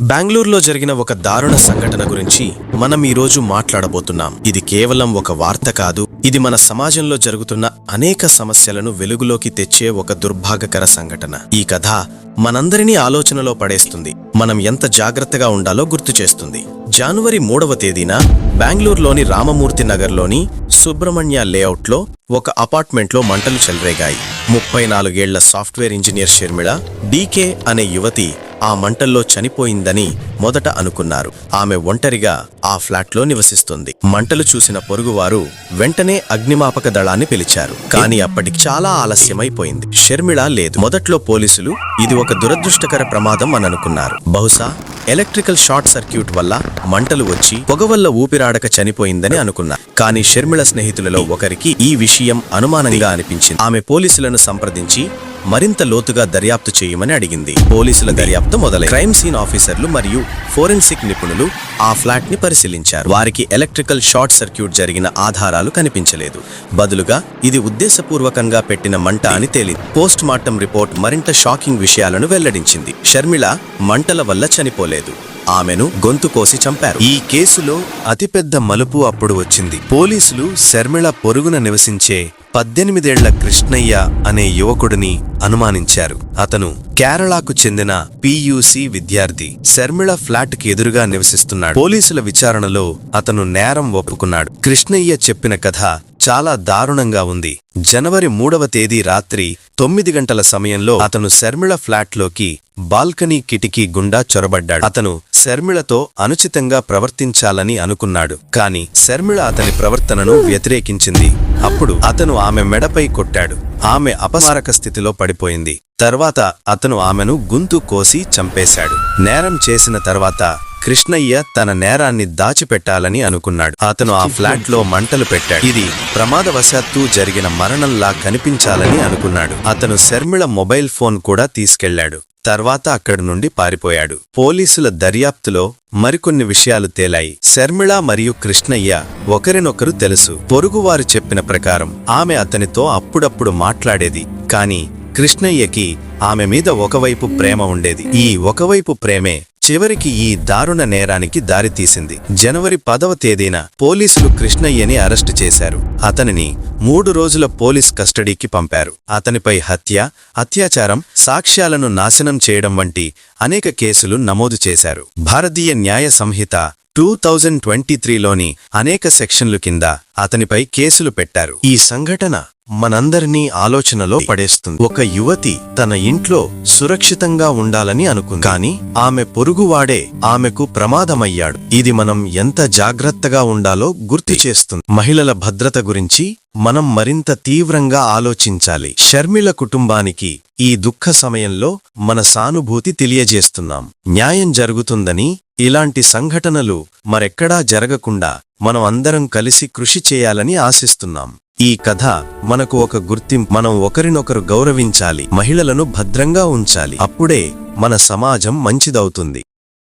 బెంగళూరులో జరిగిన ఒక దారుణ సంఘటన గురించి మనం ఈరోజు మాట్లాడబోతున్నాం. ఇది కేవలం ఒక వార్త కాదు, ఇది మన సమాజంలో జరుగుతున్న అనేక సమస్యలను వెలుగులోకి తెచ్చే ఒక దుర్భాగ్యకర సంఘటన. ఈ కథ మనందరినీ ఆలోచనలో పడేస్తుంది, మనం ఎంత జాగ్రత్తగా ఉండాలో గుర్తు చేస్తుంది. జనవరి 3వ తేదీన బెంగళూరులోని రామమూర్తి నగర్లోని సుబ్రహ్మణ్య లేఅవుట్లో ఒక అపార్ట్మెంట్లో మంటలు చెలరేగాయి. 34 ఏళ్ల సాఫ్ట్వేర్ ఇంజనీర్ షర్మిళ డీకే అనే యువతి ఆ మంటల్లో చనిపోయిందని మొదట అనుకున్నారు. ఆమె ఒంటరిగా ఆ ఫ్లాట్లో నివసిస్తుంది. మంటలు చూసిన పొరుగువారు వెంటనే అగ్నిమాపక దళాన్ని పిలిచారు. కానీ అప్పటికి చాలా ఆలస్యమైపోయింది. షర్మిళ లేదు. మొదట్లో పోలీసులు ఇది ఒక దురదృష్టకర ప్రమాదం అని అనుకున్నారు. బహుశా ఎలక్ట్రికల్ షార్ట్ సర్క్యూట్ వల్ల మంటలు వచ్చి పొగ వల్ల ఊపిరాడక చనిపోయిందని అనుకున్నారు. కానీ షర్మిళ స్నేహితులలో ఒకరికి ఈ విషయం అనుమానంగా అనిపించింది. ఆమె పోలీసులను సంప్రదించి మరింత లోతుగా దర్యాప్తు చేయమని అడిగింది. పోలీసుల దర్యాప్తు మొదలైంది. క్రైమ్ సీన్ ఆఫీసర్లు మరియు ఫోరెన్సిక్ నిపుణులు ఆ ఫ్లాట్ ని పరిశీలించారు. వారికి ఎలక్ట్రికల్ షార్ట్ సర్క్యూట్ జరిగిన ఆధారాలు కనిపించలేదు. బదులుగా ఇది ఉద్దేశపూర్వకంగా పెట్టిన మంట అని తేలింది. పోస్ట్ మార్టం రిపోర్ట్ మరింత షాకింగ్ విషయాలను వెల్లడించింది. షర్మిళ మంటల వల్ల చనిపోలేదు, ఆమెను గొంతు కోసి చంపారు. ఈ కేసులో అతిపెద్ద మలుపు అప్పుడు వచ్చింది. పోలీసులు షర్మిళ పొరుగున నివసించే 18 ఏళ్ల కృష్ణయ్య అనే యువకుడిని అనుమానించారు. అతను కేరళకు చెందిన పియూసి విద్యార్థి. షర్మిళ ఫ్లాట్ కి ఎదురుగా నివసిస్తున్నాడు. పోలీసుల విచారణలో అతను నేరం ఒప్పుకున్నాడు. కృష్ణయ్య చెప్పిన కథ చాలా దారుణంగా ఉంది. జనవరి 3వ తేదీ రాత్రి 9 గంటల సమయంలో అతను షర్మిళ ఫ్లాట్లోకి బాల్కనీ కిటికీ గుండా చొరబడ్డాడు. అతను షర్మిళతో అనుచితంగా ప్రవర్తించాలని అనుకున్నాడు. కాని షర్మిళ అతని ప్రవర్తనను వ్యతిరేకించింది. అప్పుడు అతను ఆమె మెడపై కొట్టాడు. ఆమె అపస్మారక స్థితిలో పడిపోయింది. తర్వాత అతను ఆమెను గొంతు కోసి చంపేశాడు. నేరం చేసిన తర్వాత కృష్ణయ్య తన నేరాన్ని దాచిపెట్టాలని అనుకున్నాడు. అతను ఆ ఫ్లాట్లో మంటలు పెట్టాడు. ఇది ప్రమాదవశాత్తు జరిగిన మరణంలా కనిపించాలని అనుకున్నాడు. అతను షర్మిళ మొబైల్ ఫోన్ కూడా తీసుకెళ్లాడు. తర్వాత అక్కడి నుండి పారిపోయాడు. పోలీసుల దర్యాప్తులో మరికొన్ని విషయాలు తేలాయి. షర్మిళ మరియు కృష్ణయ్య ఒకరినొకరు తెలుసు. పొరుగువారు చెప్పిన ప్రకారం ఆమె అతనితో అప్పుడప్పుడు మాట్లాడేది. కాని కృష్ణయ్యకి ఆమె మీద ఒకవైపు ప్రేమ ఉండేది. ఈ ఒకవైపు ప్రేమే చివరికి ఈ దారుణ నేరానికి దారితీసింది. జనవరి 10వ తేదీన పోలీసులు కృష్ణయ్యని అరెస్టు చేశారు. అతనిని 3 రోజుల పోలీస్ కస్టడీకి పంపారు. అతనిపై హత్య, అత్యాచారం, సాక్ష్యాలను నాశనం చేయడం వంటి అనేక కేసులు నమోదు చేశారు. భారతీయ న్యాయ సంహిత 2023లోని అనేక సెక్షన్లు కింద అతనిపై కేసులు పెట్టారు. ఈ సంఘటన మనందరినీ ఆలోచనలో పడేస్తుంది. ఒక యువతి తన ఇంట్లో సురక్షితంగా ఉండాలని అనుకుంది. కాని ఆమె పొరుగువాడే ఆమెకు ప్రమాదమయ్యాడు. ఇది మనం ఎంత జాగ్రత్తగా ఉండాలో గుర్తు చేస్తుంది. మహిళల భద్రత గురించి మనం మరింత తీవ్రంగా ఆలోచించాలి. షర్మిళ కుటుంబానికి ఈ దుఃఖ సమయంలో మన సానుభూతి తెలియజేస్తున్నాం. న్యాయం జరుగుతుందని, ఇలాంటి సంఘటనలు మరెక్కడా జరగకుండా మనం అందరం కలిసి కృషి చేయాలని ఆశిస్తున్నాం. ఈ కథ మనకు ఒక గుర్తింపు. మనం ఒకరినొకరు గౌరవించాలి, మహిళలను భద్రంగా ఉంచాలి. అప్పుడే మన సమాజం మంచిదవుతుంది.